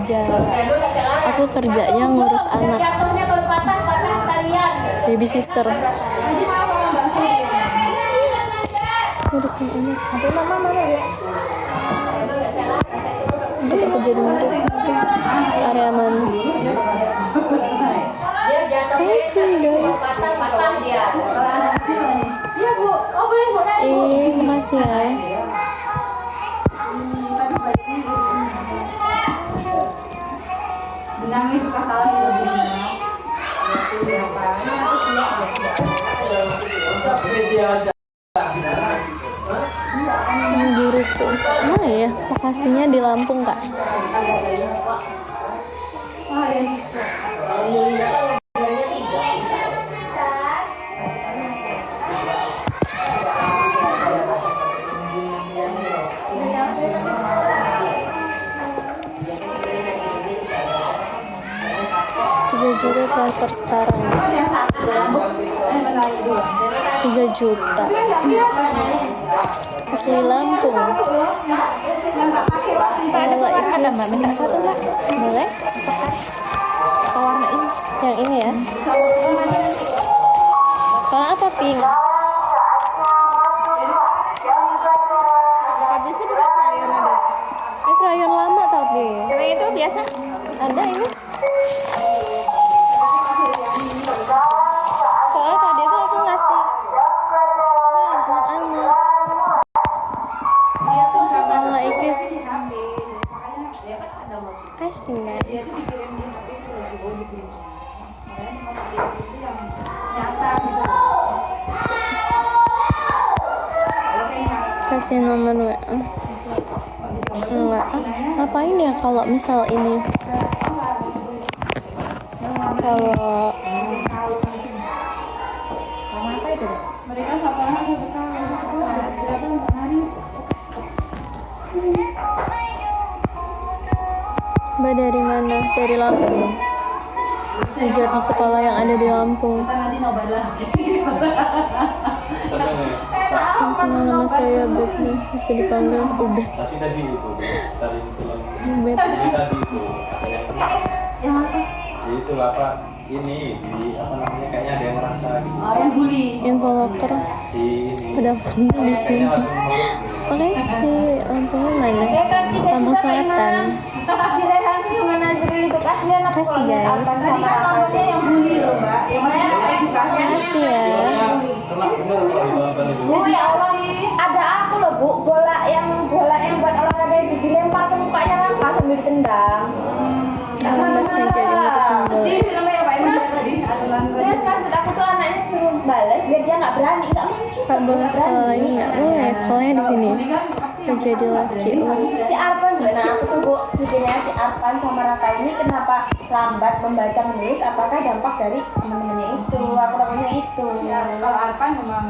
kerja. Aku kerjanya ngurus anak. Baby sister. Ngurusin anak. Tapi mama mana ya? Untuk aku jadi menteri. Area mana? Kasih guys. Iya bu, oh boleh bu. Makasih ya. Benangnya suka salah gitu Guruku. Mana ya? Lokasinya di Lampung kak. Juta transfer sekarang 3 juta asli Lampung. Kalau itu ada mbak minta satu mbak. boleh Warna ini. yang ini ya. Warna apa pink? Habis itu krayon ada. Ini krayon lama tapi Yang itu biasa. ada ini. Soalnya tadi tuh aku ngasih anak-anak. Ala ikis kasih guys. Kasih nomor WA. Enggak. Ngapain ya kalau misal ini? Kalau Mereka satu anak satu tahun. Berapa untuk Haris? Mbak dari mana? Dari Lampung. Ngajar di sekolah yang ada di Lampung. Kita nanti nobar lagi. Sumpah nama saya Ubed nih. Bisa dipanggil Ubed. Tapi tadi itu tadi film Ubed. ini tadi itu katanya Yang apa? itu apa ini di apa namanya kayaknya ada yang ngerasa gitu Oh, yang bully. Info loker. si ini Udah di sini. kayaknya langsung meluk Makasih. Lampungnya mana? Lampung Selatan. Kita kasih Rehan sama Nazril itu kasih anak Kasih, sekolah guys. Alpan Tadi sama kan Raka nontonnya yang bully loh mbak. Yang mana yang edukasi. Makasih ya. kena bener loh di balapan itu Bu ya Allah, ada aku loh bu, bola yang buat olahraga itu dilempar ke mukanya Raka sambil ditendang. Masih jadi Sedih motor. filmnya ya pak ini tadi. Terus maksud aku tuh anaknya suruh balas biar dia nggak berani, nggak mau juga. Pak boleh sekolah lagi nggak? Boleh. Sekolahnya di sini. Bully kan pasti Gak jadi laki lo. Si Arpan juga, nah aku tuh bu mikirnya si Arpan sama Raka ini kenapa lambat membaca menulis? Apakah dampak dari teman-temannya itu? Aku namanya itu. ya, kalau Arpan memang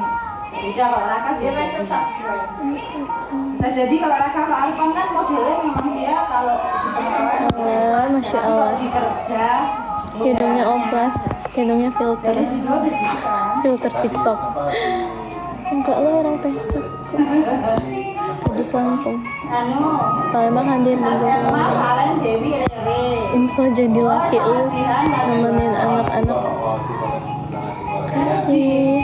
beda. Kalau Raka dia kan tetap. Bisa jadi kalau Raka sama Arpan kan modelnya memang dia kalau Masya Allah. di kerja Hidungnya oplas. Hidungnya filter. juga bisa. Filter TikTok. Enggak lah orang pesuk. Di Lampung. Anu Palembang hadir di Bogor. Valen Dewi Rere. Info jadi laki lu nemenin anak-anak. Kasih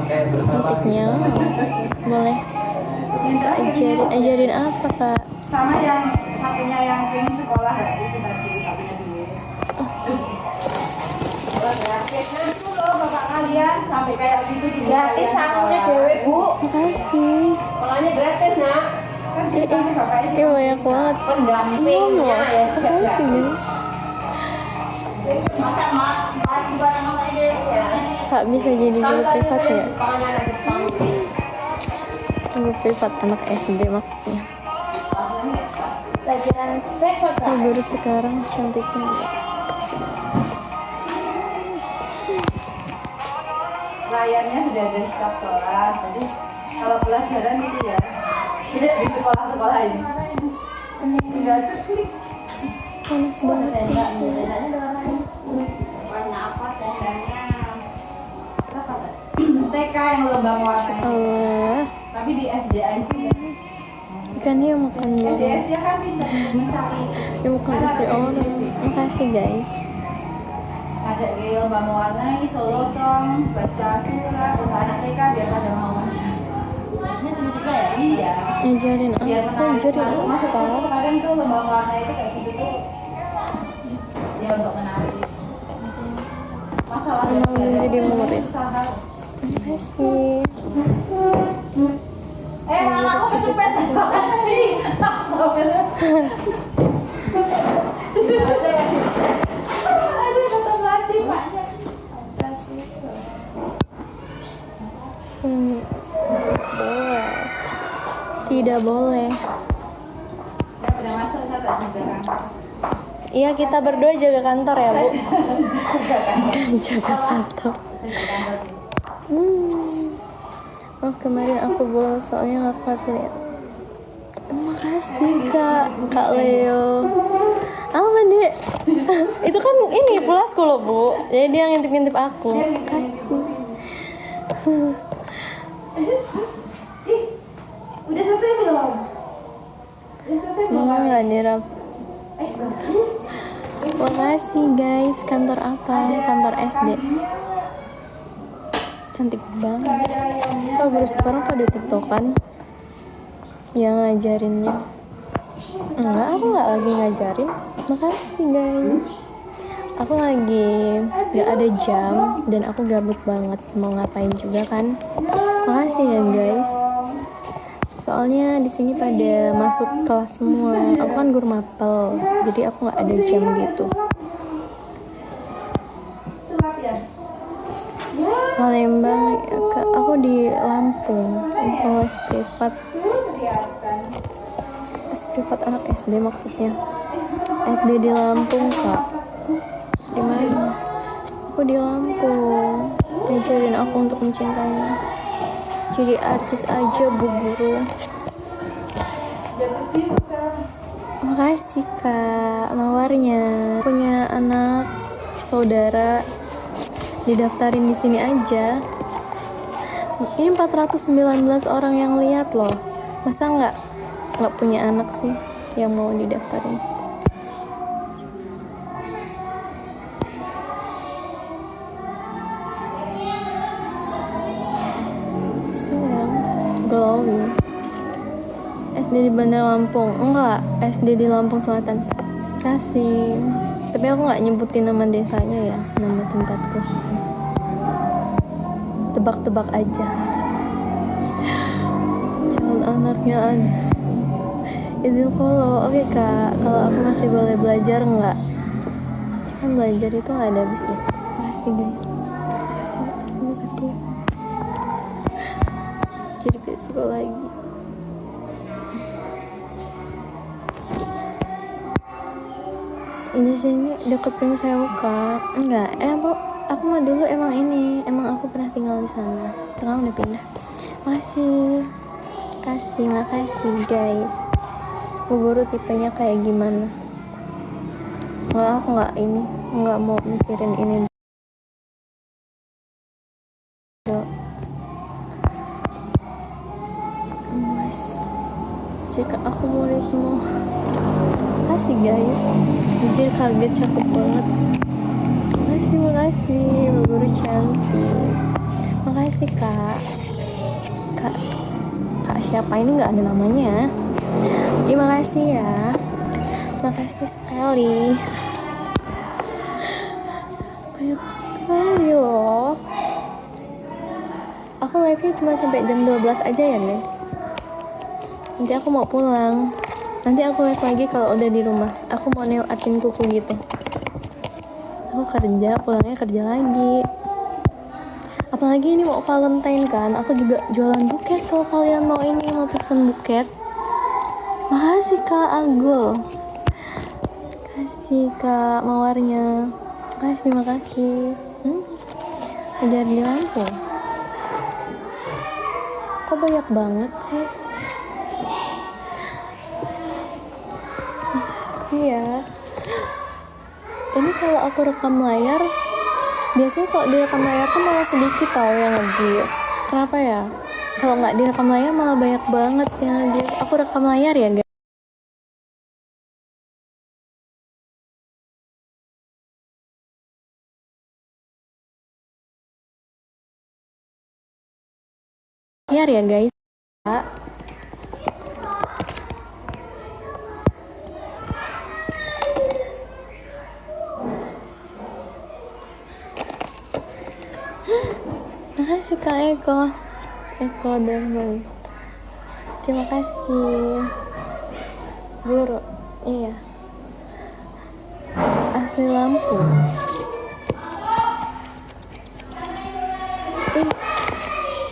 kayak bersalah cantiknya. Boleh Kak ajarin apa kak? Sama yang satunya yang pengen sekolah ya itu tadi punya duit. Gratis itu loh bapak kalian sampai kayak gitu dulu. Gratis sanggupnya dewe bu. Makasih. Sekolahnya gratis nak. Kan ceritanya bapak ini. Banyak banget. Pendampingnya ya. Makasih guys. Masa mak juga sama ini ya. Kak bisa jadi guru privat ya? Guru privat anak SD maksudnya. Pelajaran paper kak. Oh, baru sekarang cantiknya. Layarnya sudah ada setiap kelas. Jadi kalau pelajaran itu ya tidak di sekolah-sekolah ini. Enggak ceklik. Panas banget sih. Warna apa tendanya? TK yang lembang warna itu. Allah. Tapi di SDN sih. Kan dia makan dulu. Dia kan pintar mencari. Dia bukan istri orang. Makasih guys. Ada kayak lomba mewarnai, solo song, baca surat untuk anak TK biar pada mau masuk. Ini sini juga ya? Iya. Ngajarin Biar aku, menarik ngajarin masuk apa? tuh kadang tuh lomba mewarnai itu kayak gitu tuh. Ya untuk menarik. Masalah Mau jadi murid. usaha. Makasih. Anak aku kecopetan banget sih. Astagfirullah. Aduh, datang lagi paknya. Boleh. Tidak boleh. Ya udah masuk kita tak jaga kantor. Iya, kita berdua jaga kantor ya, Bu. Jaga kantor. Jaga kantor. Jaga kantor. Oh, kemarin aku bolos soalnya nggak kuat lihat. Makasih Kak Leo. Apa Dek? Itu kan ini pulasku loh Bu. Jadi dia ngintip-ngintip aku. Makasih. Udah selesai belum? Udah selesai belum? Semoga nggak dirap. Bagus. Makasih guys. Kantor apa? Kantor SD. Cantik banget. Kok baru sekarang pada tiktokan yang ngajarinnya? Enggak, aku nggak lagi ngajarin. Makasih guys. Aku lagi nggak ada jam dan aku gabut banget mau ngapain juga kan. Makasih ya guys. Soalnya di sini pada masuk kelas semua. Aku kan guru mapel, jadi aku nggak ada jam gitu. Sulap ya? Palembang, ya, Kak. Aku di Lampung. Les privat. Kelihatan. Les privat anak SD maksudnya. SD di Lampung, Kak. Di mana? Aku di Lampung. Ngajarin aku untuk mencintai. Jadi artis aja, Bu Guru. Jatuh cinta. Makasih, Kak. Mawarnya. Punya anak saudara didaftarin di sini aja. Ini 419 orang yang lihat loh. Masa nggak punya anak sih yang mau didaftarin? Sayang, glowing. SD di Bandar Lampung. Enggak, SD di Lampung Selatan. Kasih. Tapi aku nggak nyebutin nama desanya ya, nama tempatku. Tebak-tebak aja. Calon anaknya ada. Izin follow. Oke Kak, kalau aku masih boleh belajar nggak? Kan belajar itu nggak ada habisnya. Makasih guys. Makasih. Jadi besok lagi. Di sini deket Pring Sewu Kak. Enggak, aku mah dulu emang aku pernah tinggal di sana. Sekarang udah pindah. Makasih guys. Bu Guru tipenya kayak gimana? Aku nggak mau mikirin ini. Mas, jika aku muridmu. Makasih guys. Jujur kaget, cakep banget. Makasih Bu Guru cantik. Makasih kak siapa ini, nggak ada namanya. Terima kasih ya. Makasih sekali. Banyak sekali loh. Aku live-nya cuma sampai jam 12 aja ya guys. Nanti aku mau pulang. Nanti aku live lagi kalau udah di rumah. Aku mau nail artin kuku gitu. Aku kerja, pulangnya kerja lagi. Apalagi ini mau Valentine kan. Aku juga jualan buket. Kalau kalian mau pesen buket. Makasih Kak Agul. Makasih Kak Mawarnya. Makasih. Ajar di Lampung. Kok banyak banget sih? Ya, ini kalau aku rekam layar, biasanya kalau direkam layar tuh malah sedikit tau yang nge-GIF. Kenapa ya? kalau nggak direkam layar malah banyak banget ya. Aku rekam layar ya guys. Layar ya guys. Makasih Kak Eko Darman. Terima kasih guru. Iya, asli Lampung.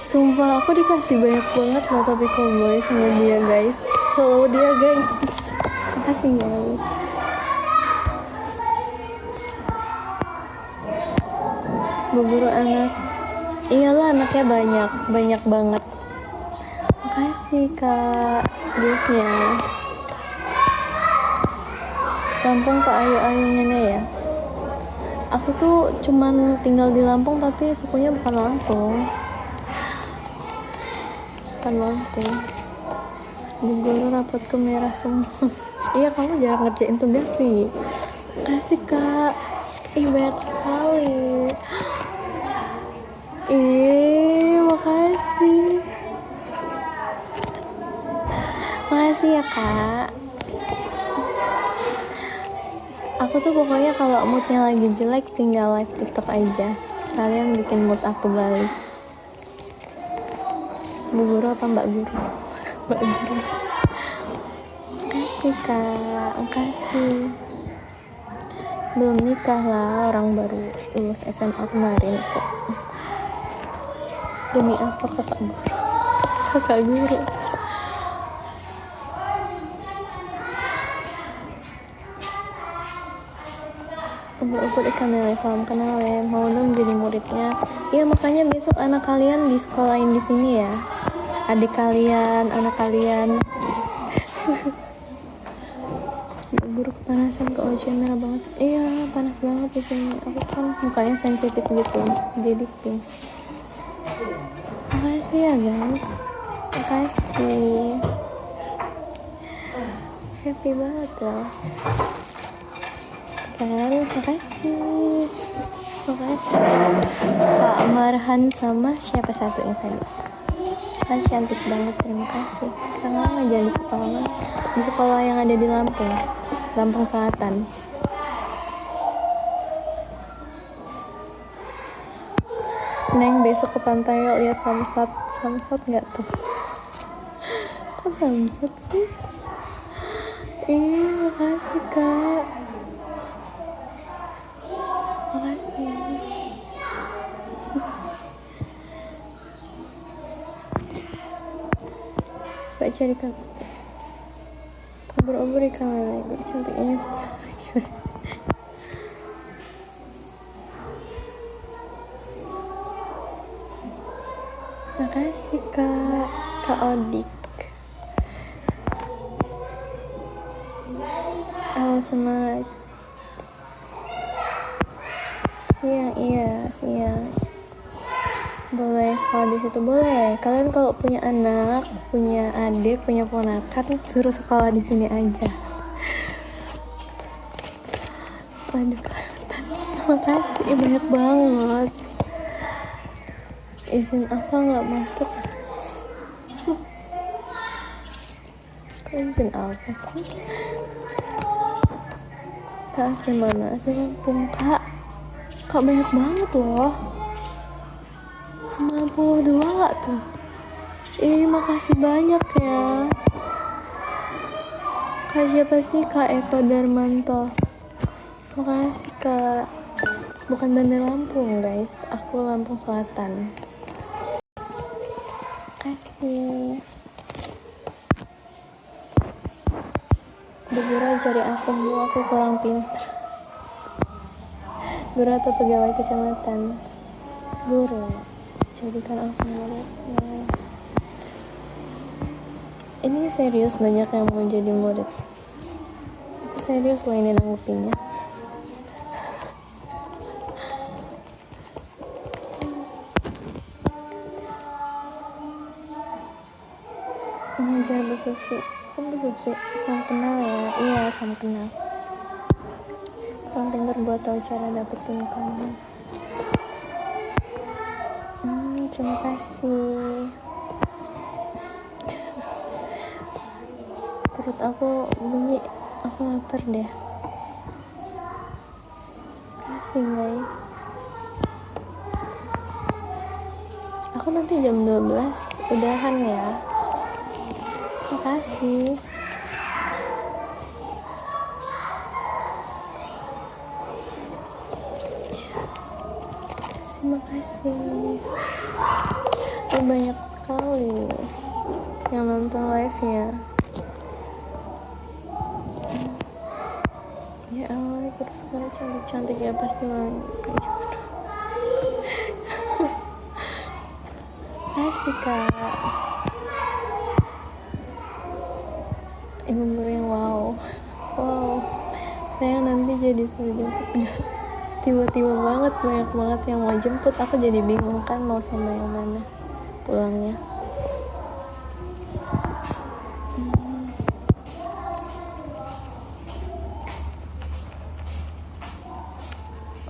Sumpah aku dikasih banyak banget loh tapi cowboy sama dia guys. Follow dia guys. Makasih guys. Berburu anak. Iyalah anaknya banyak banget. Makasih Kak giftnya. Lampung Kak ayu-ayunya ya. Aku tuh cuman tinggal di Lampung tapi sukunya bukan Lampung. Bu guru rapotku merah semua. Iya kamu jarang ngerjain tugas sih. Kasih Kak. Banyak sekali. Makasih ya Kak. Aku tuh pokoknya kalau moodnya lagi jelek tinggal live TikTok aja. Kalian bikin mood aku balik. Bu guru apa Mbak Guru? Mbak Guru. Makasih Kak, makasih. Belum nikah lah, orang baru lulus SMA kemarin kok. Demi apa kakak guru? Kakak guru. Ubur-ubur ikan lele, salam kenal ya. Mau dong jadi muridnya. Iya makanya besok anak kalian di sekolahin di sini ya. Adik kalian, anak kalian. Buru kepanasan ke ocean merah banget. Iya panas banget di sini. Aku kan mukanya sensitif gitu, jadi pink. Makasih ya guys. Makasih. Happy banget loh. Makasih Kak Marhan sama siapa satu yang tadi. Kan cantik banget, terima kasih. Karena ngajar di sekolah yang ada di Lampung Selatan. Neng besok ke pantai yuk lihat samsat nggak tuh? Kok samsat sih? Makasih Kak. Makasih. Mbak carikan obor-obor ikan lele, gue cantiknya sekali. Makasih Kak Odik. Semangat. Siang. Boleh sekolah di situ, boleh. Kalian kalau punya anak, punya adik, punya ponakan, suruh sekolah di sini aja. Waduh, kelewatan. Makasih, banyak banget. Izin apa nggak masuk? Kok izin apa sih? Kak asli mana? Asli Lampung Kak banyak banget loh. 92 gak tuh? Makasih banyak ya. Kak siapa sih? Kak Eko Darmanto. Makasih Kak. Bukan Bandar Lampung guys, aku Lampung Selatan. Makasih. Guru cari aku kurang pintar. Guru atau pegawai kecamatan? Guru. Jadikan aku murid. Ini serius banyak yang mau jadi murid. Serius loh ini nanggepinnya. Ngajar Bu Susi. Bu Susi salam kenal ya. Iya, salam kenal. Kurang pintar buat tahu cara dapetin kamu. Terima kasih. Perut aku bunyi, aku lapar deh. Kasih guys. Aku nanti jam 12 udahan ya. Makasih. Makasih. Banyak sekali yang nonton live-nya. Ya Allah, terus sekarang cantik-cantik ya pasti mau. Kasih kak. Ibu guru yang wow. Saya nanti jadi suruh jemput nggak? Tiba-tiba banget, banyak banget yang mau jemput. Aku jadi bingung kan mau sama yang mana pulangnya.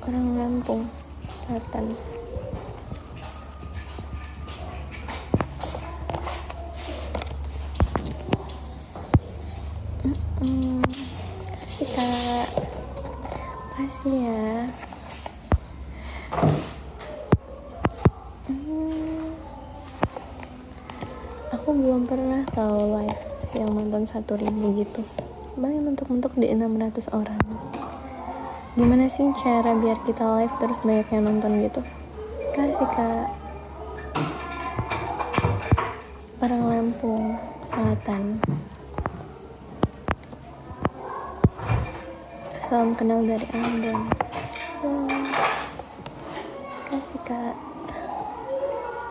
Orang Lampung Selatan. Kasih kak. Kasih ya. Aku belum pernah tahu live yang nonton 1.000 gitu. Paling mentok-mentok di 600 orang. Gimana sih cara biar kita live terus banyak yang nonton gitu? Kasih kak. Orang Lampung Selatan. Salam kenal dari Ambon. Kasih kak.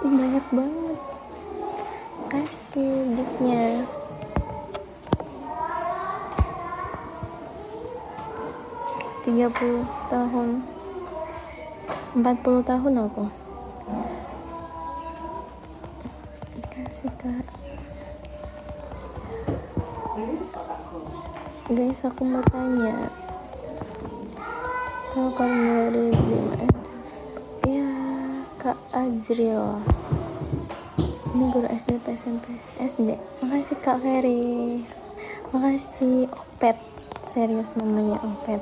Banyak banget. Kasih giftnya. tahun 40 tahun aku. Kasih kak. Guys, aku mau tanya soal dari Bima. Ya Kak Azril, ini guru SD atau SMP? SD. Makasih Kak Ferry. Makasih Opet. Serius namanya Opet.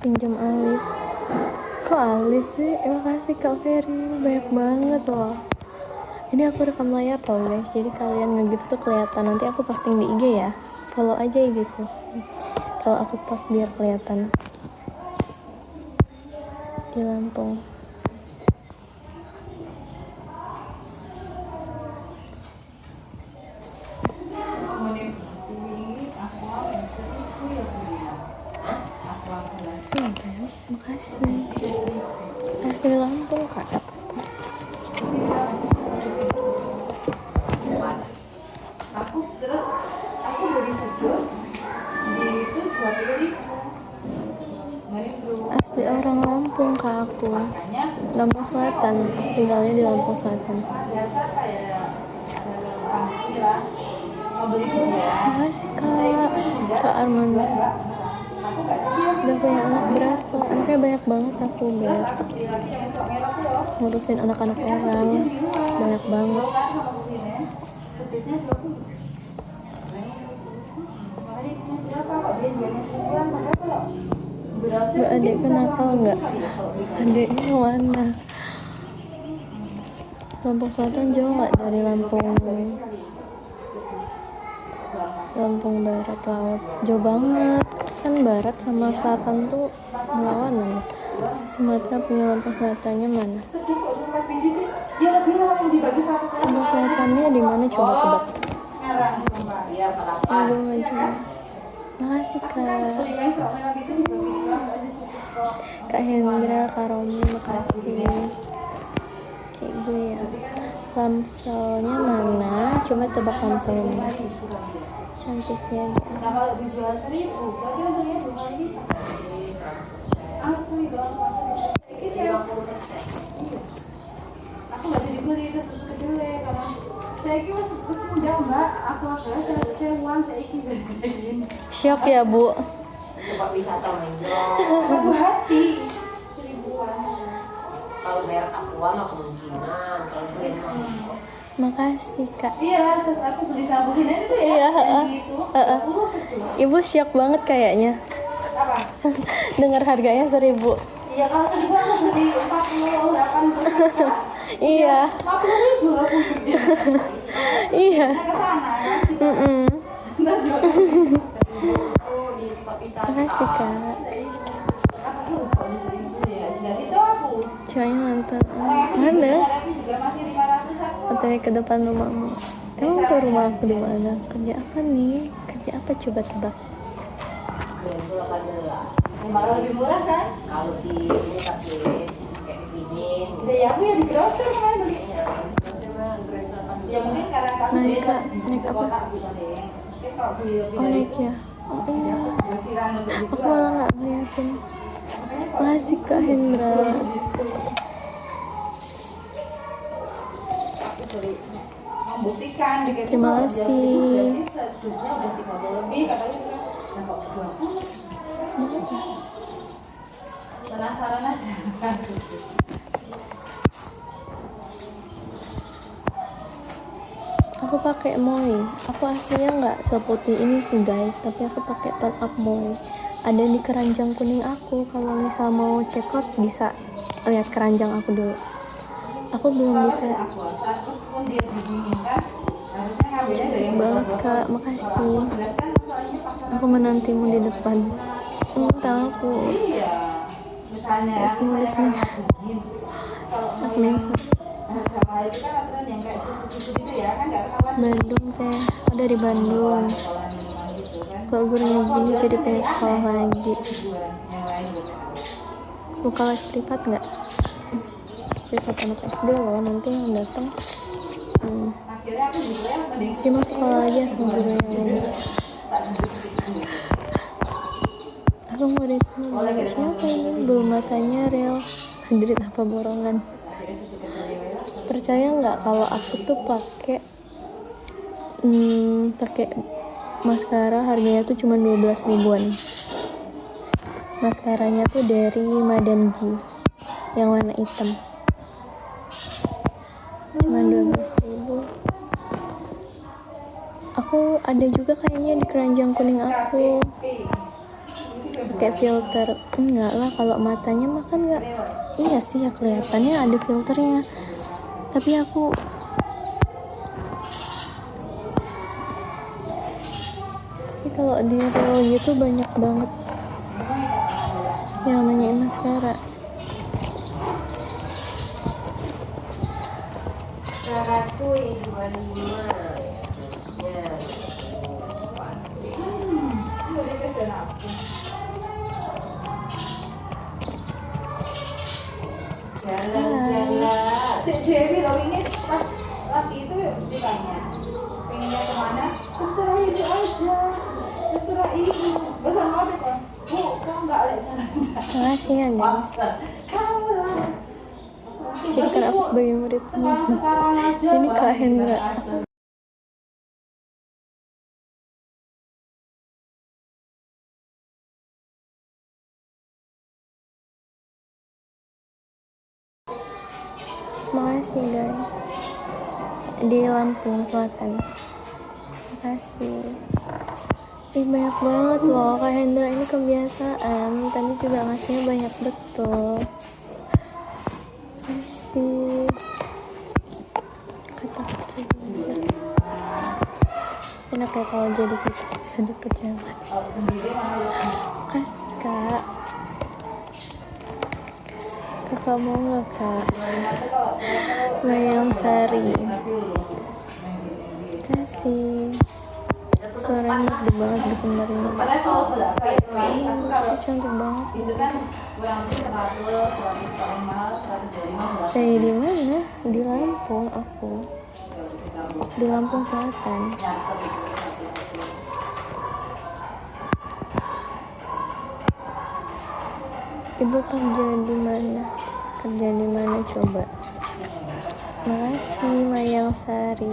Pinjam alis. Kok alis sih? Makasih Kak Ferry. Banyak banget loh. Ini aku rekam layar tau guys. Jadi kalian nge-gift tuh kelihatan. Nanti aku posting di IG ya. Follow aja IG ku. Kalau aku post biar kelihatan. Di Lampung. Makasih guys, makasih. Asli Lampung kak. Aku beli sedus di itu 20.000. Asli orang Lampung kak aku. Lampung Selatan, tinggalnya di Lampung Selatan. Biasa kayak orang gila mau beli bijian. Makasih kak Armanda. Aku gak jadi Udah punya anak berapa? Anaknya banyak banget aku biar aku beli lagi yang esok merah tuh loh. ngurusin anak-anak orang. Banyak banget. Kan sama begini sedusnya 20. Makanya isinya berapa kok biar-biarnya ribuan padahal kalau berasnya Mbak adekku nakal nggak? Adeknya mana? Lampung Selatan jauh nggak dari Lampung Barat laut? Jauh banget. Kan barat sama selatan tuh berlawanan. Sumatera punya Lampung Selatannya mana? sedus kok 4 biji sih. Dia lebih lah mau dibagi satu kelas. Lampung Selatannya di mana coba tebak? Ngarang ya Pak. Aduh aja. Makasih kak. Beli yang esok merah gitu dibagi kelas aja cukup kok. Kak Hendra, Kak Romi, makasih. Cik gue ya. Lamselnya mana? Coba tebak lamselnya mana? Cantik ya Nah guys. kalau dijual 1.000, berarti untungnya 2 kali lipat. Asli dong, ini saya 50%. Aku Saya ini wis muda mbak, aku saya uang saya ini jadi kayak gini. Syok ya Bu. Tempat wisata Menjo. Aku hati. Seribuan. Kalau merek Aqua nggak kemungkinan. Kalau brand mah. Makasih Kak. Iya, terus aku beli sabun ini tuh ya. Iya, kayak gitu. 10 Ibu syok banget kayaknya. Apa? Dengar harganya 1.000. Iya, kalau 1000 aku beli 48 Iya. 40.000 aku beli. Iya. Ke sana kan. Ntar jual. Di tempat wisata. Makasih Kak. Aku lupa beli 1.000 ya. Dari situ aku. Cowoknya mantap. Aku Mana? juga masih 500 aku. OTW ke depan rumahmu. Emang tuh rumah aku di mana? Kerja apa nih? Kerja apa coba tebak? Brand itu 18. Malah lebih murah kan? Kalau di ini tapi kayak di cleaning. Udah ya aku yang di grosir kemarin beli. Iya, terus emang Grand 18. Ya mungkin karena kamu Naik, beli Kak. masih di Naik apa? kotak gitu deh. Tapi kalau beli lebih Oh naik ya? Oh iya. grosiran untuk Aku dijual. malah nggak ngeliatin. Makasih Kak Hendra. Aku beli membuktikan dikit Terima kasih. berarti sedusnya udah 30 lebih katanya nah kok 20 Semangat ya. penasaran aja. Aku pakai Moi. Aku aslinya nggak seputih ini sih guys, tapi aku pakai tone up Moi. Ada di keranjang kuning aku. Kalau misal mau check out bisa lihat keranjang aku dulu. Aku belum bisa. Aku saat meskipun dia didinginkan harusnya ngambilnya dari yang Banget botol-botol. Kak, makasih. Beras kan soalnya pasaran. Aku menantimu di depan. Tahu aku. Iya, misalnya Tes mulutnya. karena dingin. Kalau Aku mau yang minta. harga mahal itu kan aturan yang kayak susu-susu gitu ya kan nggak ketahuan. Bandung teh. Aku dari Bandung. Kalau minuman gitu kan. Kalau gurunya gini jadi pengen sekolah lagi. Tujuan yang lain gitu. Buka les privat nggak? Privat anak SD loh, nanti yang datang. Akhirnya aku juga ya mending Dia mau sekolah lagi sama gurunya ini. Aku murid siapa ini? Belum matanya real. Hadrit apa borongan? Percaya nggak kalau aku tuh pakai pakai maskara harganya tuh cuma 12 ribuan. Maskaranya tuh dari Madame G yang warna hitam. Cuma 12.000. Aku ada juga kayaknya di keranjang kuning aku. Pakai filter. Enggak lah, kalau matanya mah kan enggak. Iya sih ya, kelihatannya ada filternya. Tapi aku kalau di real gitu banyak banget yang nanyain maskara. 125. Ya. Jalan-jalan. Si Dewi loh ini pas lagi itu ditanya pengennya kemana? Terserah ibu aja. Terserah ibu. Bahasa mau kan? Bu, kamu nggak ada jalan-jalan. Makasih ya guys. Masa kamu lah. Jadikan aku sebagai murid. Sekarang aja. Sini Kak Hendra. Makasih guys. Di Lampung Selatan. Makasih. Ih, banyak banget loh Kak Hendra, ini kebiasaan. Tadi juga ngasihnya banyak betul. Makasih. Kata kecil. Enak ya kalau jadi kita bisa deket jalan. Makasih Kak. Kakak mau nggak Kak? Bayang Sari. Kasih. Suaranya gede banget didengerin. Padahal kalau berapa itu Itu cantik banget. itu kan kurang lebih 100 paling mahal 125. Stay di mana? Di Lampung aku. Di Lampung Selatan. Ibu kerja di mana? Kerja di mana coba? Makasih Mayang Sari,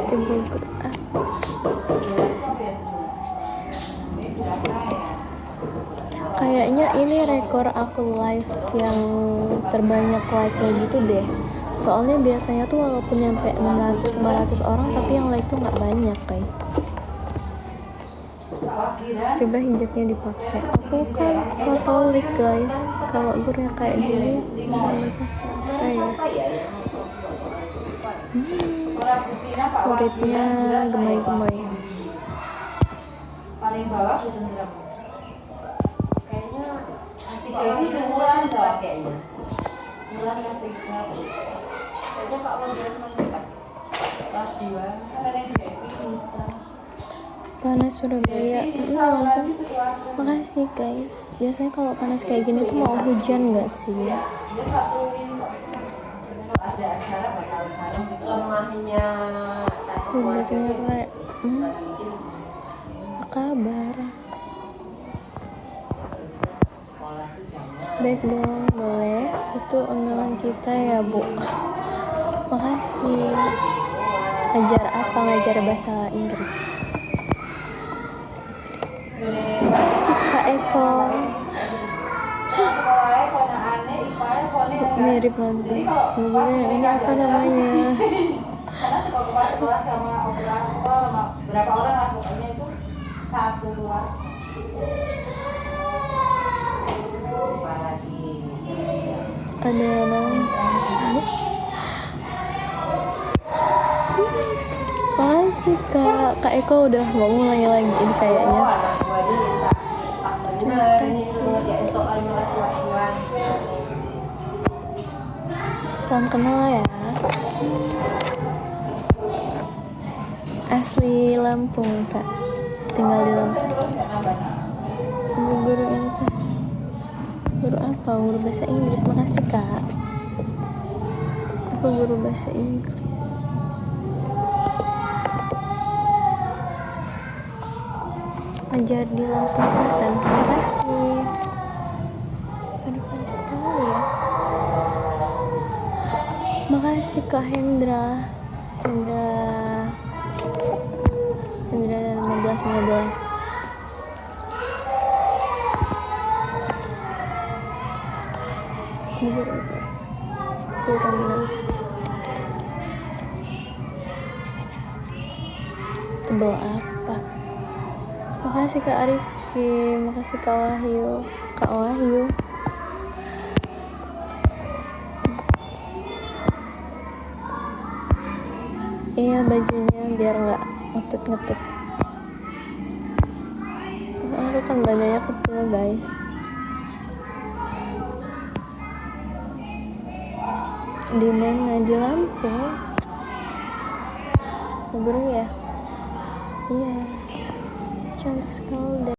ibu guru aku. Kayaknya ini rekor aku live yang terbanyak like-nya gitu deh. Soalnya biasanya tuh walaupun nyampe 600-500 orang tapi yang like tuh nggak banyak guys. Coba hijabnya dipakai. Aku kan Katolik guys. Kalau gurunya kayak gini, muridnya gemay-gemay. Paling bawah Kayaknya ini duluan toh. kayaknya. Bulan masih kayaknya Pak Wadian masih dekat. Kelas 2 kan ada yang VIP bisa. Panas Surabaya. Makasih guys. Biasanya kalau panas kayak gini tuh mau hujan nggak sih? Dia satu ini kok. Kalau ada acara bakal bareng gitu. Lemahnya satu keluarga Bener. satu izin Apa kabar? sekolah tuh jangan. Baik dong, boleh. Itu undangan kita ya bu. Makasih. Ngajar apa? Ngajar bahasa Inggris. Si Kak Eko. Sekolahnya kona aneh, ipanya kona enggak. Mirip nanti. Ini apa namanya? Karena sekolah sama orang sama berapa orang lah pokoknya itu satu keluarga. Apalagi Ada yang nangis. Makasih Kak Eko udah mau mulai lagi ini kayaknya. anak gua dia minta bener ini ngerjain soal mertua-tua. Salam kenal ya. Asli Lampung Kak, tinggal di Lampung. Guru ini teh guru apa? Guru bahasa Inggris. Makasih Kak. Aku guru bahasa Inggris. Ajar di Lampung Selatan. Makasih. Aduh panas sekali ya. Makasih Kak Hendra 15. Sepurna tebel apa? Makasih Kak Ariski, makasih Kak Wahyu. Iya bajunya biar nggak ngetut. Aku kan badannya kecil guys. Di mana? Di Lampung. Bro ya? Iya. Cantik sekali deh.